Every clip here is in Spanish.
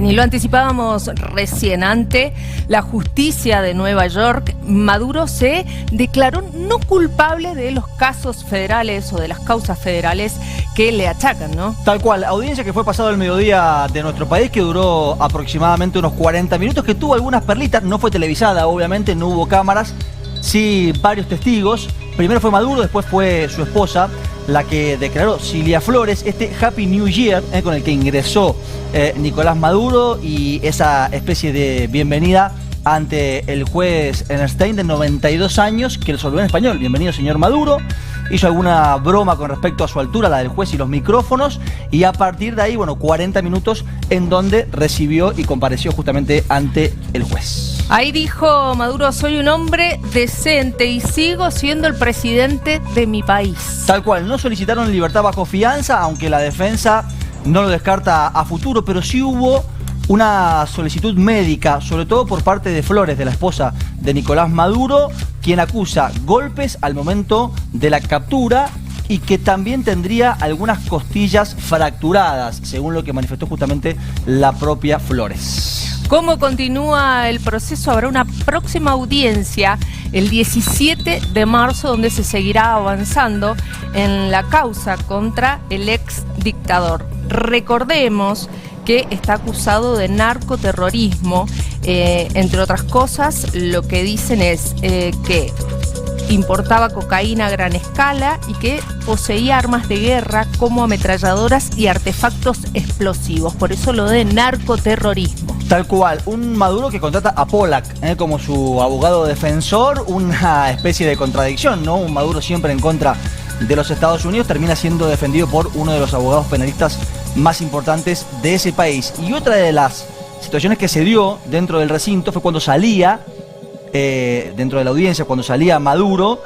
Bien, y lo anticipábamos recién, ante la justicia de Nueva York, Maduro se declaró no culpable de los casos federales o de las causas federales que le achacan, ¿no? Tal cual, audiencia que fue pasado el mediodía de nuestro país, que duró aproximadamente unos 40 minutos, que tuvo algunas perlitas, no fue televisada, obviamente, no hubo cámaras, sí varios testigos. Primero fue Maduro, después fue su esposa, la que declaró, Cilia Flores, este Happy New Year con el que ingresó Nicolás Maduro, y esa especie de bienvenida ante el juez Ernstein, de 92 años, que lo saludó en español. Bienvenido, señor Maduro. Hizo alguna broma con respecto a su altura, la del juez y los micrófonos, y a partir de ahí, bueno, 40 minutos en donde recibió y compareció justamente ante el juez. Ahí dijo Maduro: soy un hombre decente y sigo siendo el presidente de mi país. Tal cual, no solicitaron libertad bajo fianza, aunque la defensa no lo descarta a futuro, pero sí hubo una solicitud médica, sobre todo por parte de Flores, de la esposa de Nicolás Maduro, quien acusa golpes al momento de la captura y que también tendría algunas costillas fracturadas, según lo que manifestó justamente la propia Flores. ¿Cómo continúa el proceso? Habrá una próxima audiencia el 17 de marzo, donde se seguirá avanzando en la causa contra el ex dictador. Recordemos que está acusado de narcoterrorismo. Entre otras cosas, lo que dicen es que importaba cocaína a gran escala y que poseía armas de guerra como ametralladoras y artefactos explosivos. Por eso lo de narcoterrorismo. Tal cual, un Maduro que contrata a Pollack como su abogado defensor, una especie de contradicción, ¿no? Un Maduro siempre en contra de los Estados Unidos termina siendo defendido por uno de los abogados penalistas más importantes de ese país. Y otra de las situaciones que se dio dentro del recinto fue cuando salía, dentro de la audiencia, cuando salía Maduro,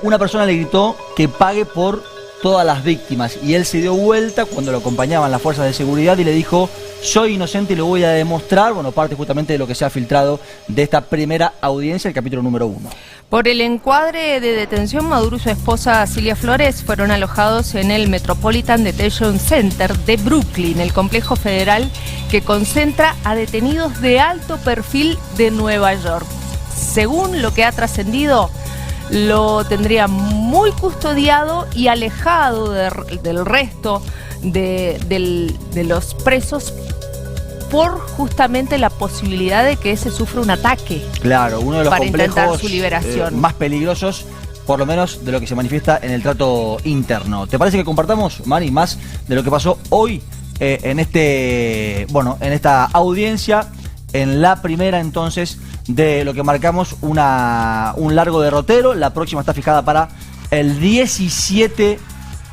una persona le gritó que pague por todas las víctimas, y él se dio vuelta cuando lo acompañaban las fuerzas de seguridad y le dijo: soy inocente y lo voy a demostrar. Bueno, parte justamente de lo que se ha filtrado de esta primera audiencia, el capítulo número 1. Por el encuadre de detención, Maduro y su esposa Cilia Flores fueron alojados en el Metropolitan Detention Center de Brooklyn, el complejo federal que concentra a detenidos de alto perfil de Nueva York. Según lo que ha trascendido, lo tendría muy custodiado y alejado del resto de los presos, por justamente la posibilidad de que se sufra un ataque. Claro, uno de los para intentar complejos su liberación. Más peligrosos, por lo menos de lo que se manifiesta en el trato interno. ¿Te parece que compartamos, Mari, más de lo que pasó hoy en esta audiencia, en la primera entonces de lo que marcamos un largo derrotero? La próxima está fijada para el 17.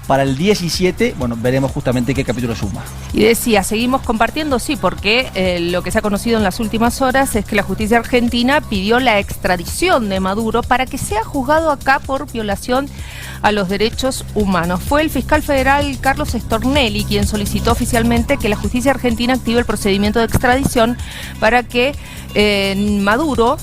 Para el 17, bueno, veremos justamente qué capítulo suma. Y decía, seguimos compartiendo, sí, porque lo que se ha conocido en las últimas horas es que la justicia argentina pidió la extradición de Maduro para que sea juzgado acá por violación a los derechos humanos. Fue el fiscal federal Carlos Stornelli quien solicitó oficialmente que la justicia argentina active el procedimiento de extradición para que Maduro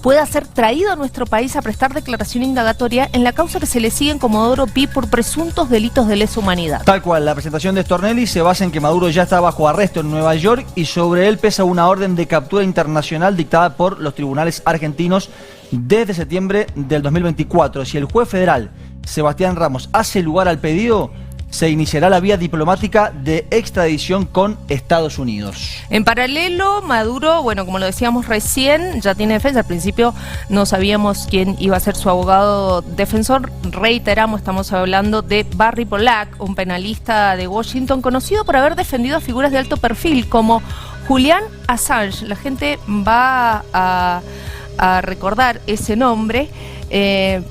pueda ser traído a nuestro país a prestar declaración indagatoria en la causa que se le sigue en Comodoro Pi por presuntos delitos de lesa humanidad. Tal cual, la presentación de Stornelli se basa en que Maduro ya está bajo arresto en Nueva York y sobre él pesa una orden de captura internacional dictada por los tribunales argentinos desde septiembre del 2024. Si el juez federal Sebastián Ramos hace lugar al pedido, se iniciará la vía diplomática de extradición con Estados Unidos. En paralelo, Maduro, bueno, como lo decíamos recién, ya tiene defensa. Al principio no sabíamos quién iba a ser su abogado defensor. Reiteramos, estamos hablando de Barry Pollack, un penalista de Washington conocido por haber defendido a figuras de alto perfil como Julian Assange. La gente va a recordar ese nombre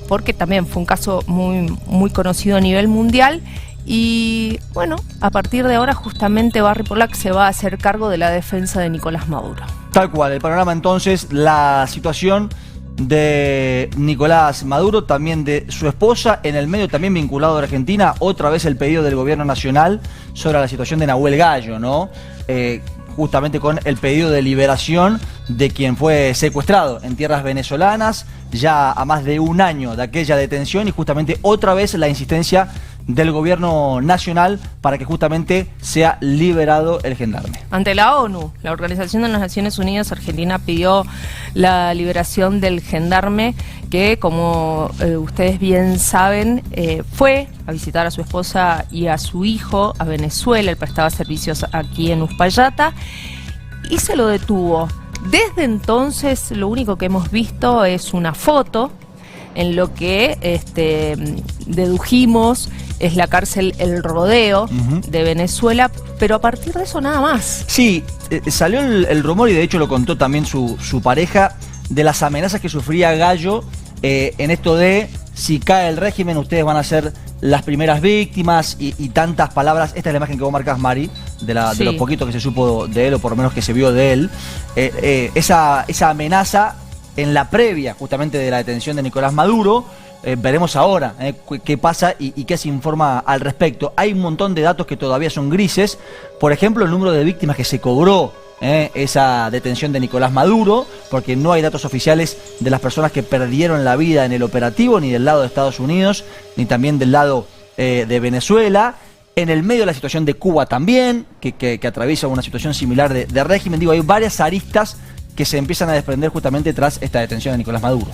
porque también fue un caso muy conocido a nivel mundial. Y bueno, a partir de ahora justamente Barry Pollack se va a hacer cargo de la defensa de Nicolás Maduro. Tal cual, el panorama entonces, la situación de Nicolás Maduro, también de su esposa, en el medio también vinculado a Argentina, otra vez el pedido del gobierno nacional sobre la situación de Nahuel Gallo, ¿no? Justamente con el pedido de liberación de quien fue secuestrado en tierras venezolanas, ya a más de un año de aquella detención, y justamente otra vez la insistencia del gobierno nacional para que justamente sea liberado el gendarme. Ante la ONU, la Organización de las Naciones Unidas, Argentina pidió la liberación del gendarme que, como ustedes bien saben, fue a visitar a su esposa y a su hijo a Venezuela. Él prestaba servicios aquí en Uspallata y se lo detuvo. Desde entonces lo único que hemos visto es una foto en lo que dedujimos es la cárcel El Rodeo de Venezuela, pero a partir de eso nada más. Sí, salió el rumor, y de hecho lo contó también su pareja, de las amenazas que sufría Gallo en esto de: si cae el régimen, ustedes van a ser las primeras víctimas, y tantas palabras. Esta es la imagen que vos marcás, Mari, de lo poquito que se supo de él, o por lo menos que se vio de él. Esa amenaza en la previa justamente de la detención de Nicolás Maduro. Veremos ahora qué pasa y qué se informa al respecto. Hay un montón de datos que todavía son grises. Por ejemplo, el número de víctimas que se cobró esa detención de Nicolás Maduro, porque no hay datos oficiales de las personas que perdieron la vida en el operativo, ni del lado de Estados Unidos, ni también del lado de Venezuela. En el medio de la situación de Cuba también, que atraviesa una situación similar de régimen. Digo, hay varias aristas que se empiezan a desprender justamente tras esta detención de Nicolás Maduro.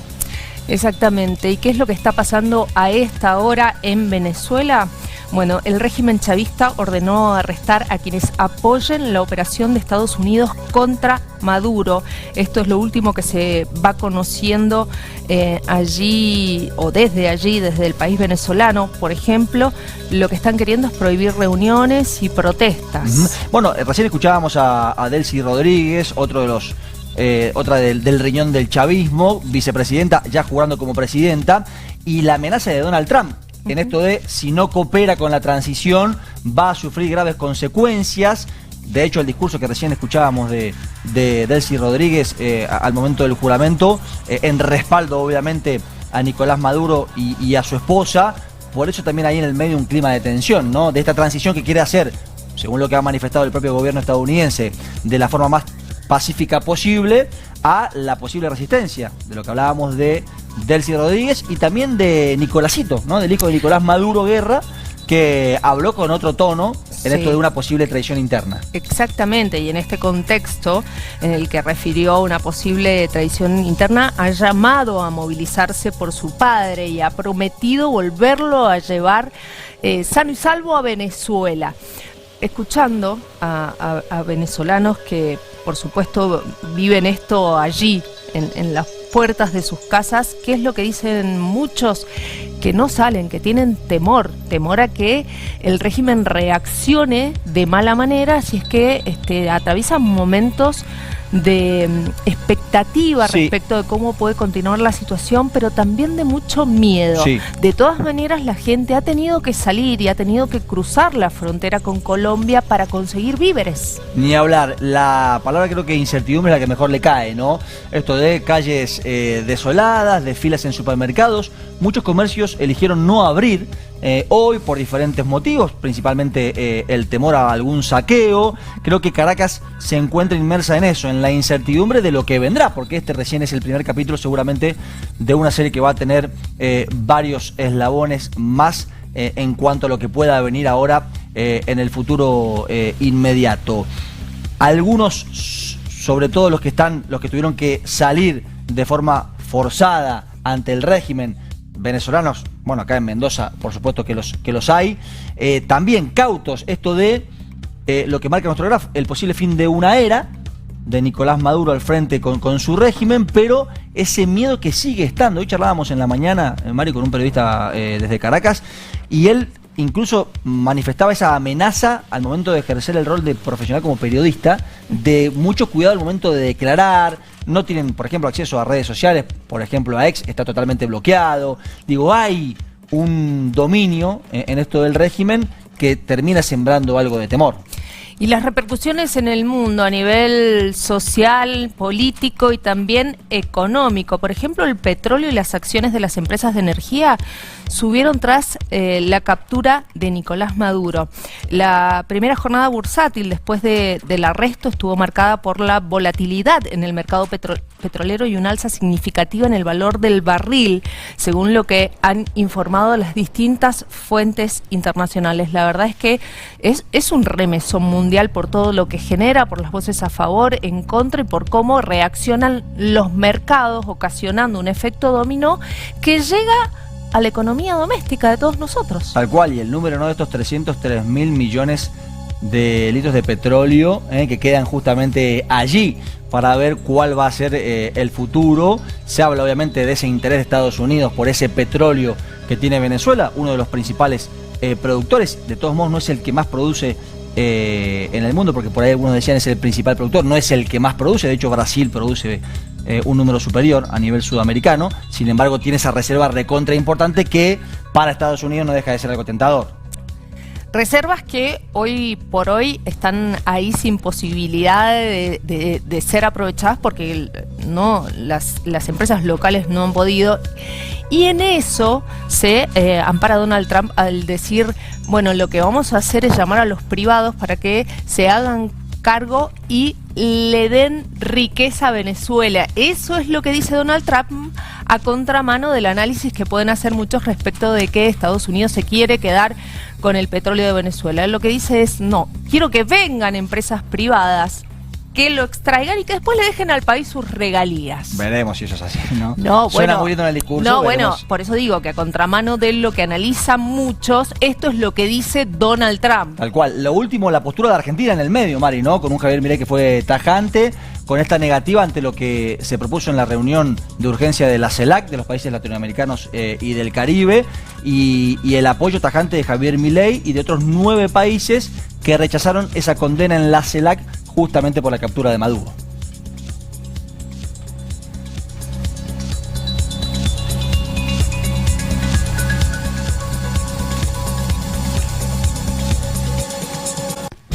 Exactamente. ¿Y qué es lo que está pasando a esta hora en Venezuela? Bueno, el régimen chavista ordenó arrestar a quienes apoyen la operación de Estados Unidos contra Maduro. Esto es lo último que se va conociendo allí, o desde allí, desde el país venezolano. Por ejemplo, lo que están queriendo es prohibir reuniones y protestas. Bueno, recién escuchábamos a Delcy Rodríguez, otro de los otra del riñón del chavismo, vicepresidenta, ya jugando como presidenta, y la amenaza de Donald Trump en esto de: si no coopera con la transición, va a sufrir graves consecuencias. De hecho, el discurso que recién escuchábamos de Delcy Rodríguez al momento del juramento, en respaldo obviamente a Nicolás Maduro y a su esposa. Por eso también hay en el medio un clima de tensión, ¿no? De esta transición que quiere hacer, según lo que ha manifestado el propio gobierno estadounidense, de la forma más pacífica posible, a la posible resistencia, de lo que hablábamos de Delcy Rodríguez y también de Nicolásito, ¿no? Del hijo de Nicolás Maduro Guerra, que habló con otro tono en esto de una posible traición interna. Exactamente, y en este contexto en el que refirió una posible traición interna, ha llamado a movilizarse por su padre y ha prometido volverlo a llevar sano y salvo a Venezuela. Escuchando a venezolanos que, por supuesto, viven esto allí, en las puertas de sus casas, ¿qué es lo que dicen muchos? Que no salen, que tienen temor a que el régimen reaccione de mala manera, si es que atraviesan momentos de expectativa respecto de cómo puede continuar la situación, pero también de mucho miedo. De todas maneras, la gente ha tenido que salir y ha tenido que cruzar la frontera con Colombia para conseguir víveres. Ni hablar, la palabra creo que incertidumbre es la que mejor le cae, ¿no? Esto de calles desoladas, de filas en supermercados. Muchos comercios eligieron no abrir hoy por diferentes motivos, principalmente el temor a algún saqueo. Creo que Caracas se encuentra inmersa en eso, en la incertidumbre de lo que vendrá, porque este recién es el primer capítulo seguramente de una serie que va a tener varios eslabones más en cuanto a lo que pueda venir ahora en el futuro inmediato. Algunos, sobre todo los que tuvieron que salir de forma forzada ante el régimen, venezolanos, bueno, acá en Mendoza por supuesto que los hay, también cautos, esto de lo que marca nuestro grafo, el posible fin de una era de Nicolás Maduro al frente con su régimen, pero ese miedo que sigue estando. Hoy charlábamos en la mañana, Mario, con un periodista desde Caracas, y él incluso manifestaba esa amenaza al momento de ejercer el rol de profesional como periodista, de mucho cuidado al momento de declarar. No tienen, por ejemplo, acceso a redes sociales, por ejemplo a X está totalmente bloqueado. Digo, hay un dominio en esto del régimen que termina sembrando algo de temor. Y las repercusiones en el mundo a nivel social, político y también económico. Por ejemplo, el petróleo y las acciones de las empresas de energía subieron tras la captura de Nicolás Maduro. La primera jornada bursátil después del arresto estuvo marcada por la volatilidad en el mercado petrolero y una alza significativa en el valor del barril, según lo que han informado las distintas fuentes internacionales. La verdad es que es un remesón mundial por todo lo que genera, por las voces a favor, en contra y por cómo reaccionan los mercados, ocasionando un efecto dominó que llega a la economía doméstica de todos nosotros. Tal cual, y el número, ¿no?, de estos 303.000 millones de litros de petróleo que quedan justamente allí para ver cuál va a ser el futuro. Se habla obviamente de ese interés de Estados Unidos por ese petróleo que tiene Venezuela, uno de los principales productores. De todos modos no es el que más produce en el mundo, porque por ahí algunos decían es el principal productor, no es el que más produce. De hecho Brasil produce un número superior a nivel sudamericano. Sin embargo tiene esa reserva recontra importante que para Estados Unidos no deja de ser algo tentador. Reservas que hoy por hoy están ahí sin posibilidad de ser aprovechadas porque las empresas locales no han podido. Y en eso se ampara Donald Trump al decir, bueno, lo que vamos a hacer es llamar a los privados para que se hagan cargo y le den riqueza a Venezuela. Eso es lo que dice Donald Trump a contramano del análisis que pueden hacer muchos respecto de que Estados Unidos se quiere quedar con el petróleo de Venezuela. Él lo que dice es, no, quiero que vengan empresas privadas, que lo extraigan y que después le dejen al país sus regalías. Veremos si eso es así, ¿no? No, suena bueno, muy lindo en el discurso. No, veremos. bueno, por eso digo que a contramano de lo que analizan muchos, esto es lo que dice Donald Trump. Tal cual. Lo último, la postura de Argentina en el medio, Mari, ¿no? Con un Javier Milei que fue tajante, con esta negativa ante lo que se propuso en la reunión de urgencia de la CELAC, de los países latinoamericanos y del Caribe, y el apoyo tajante de Javier Milei y de otros 9 países que rechazaron esa condena en la CELAC justamente por la captura de Maduro.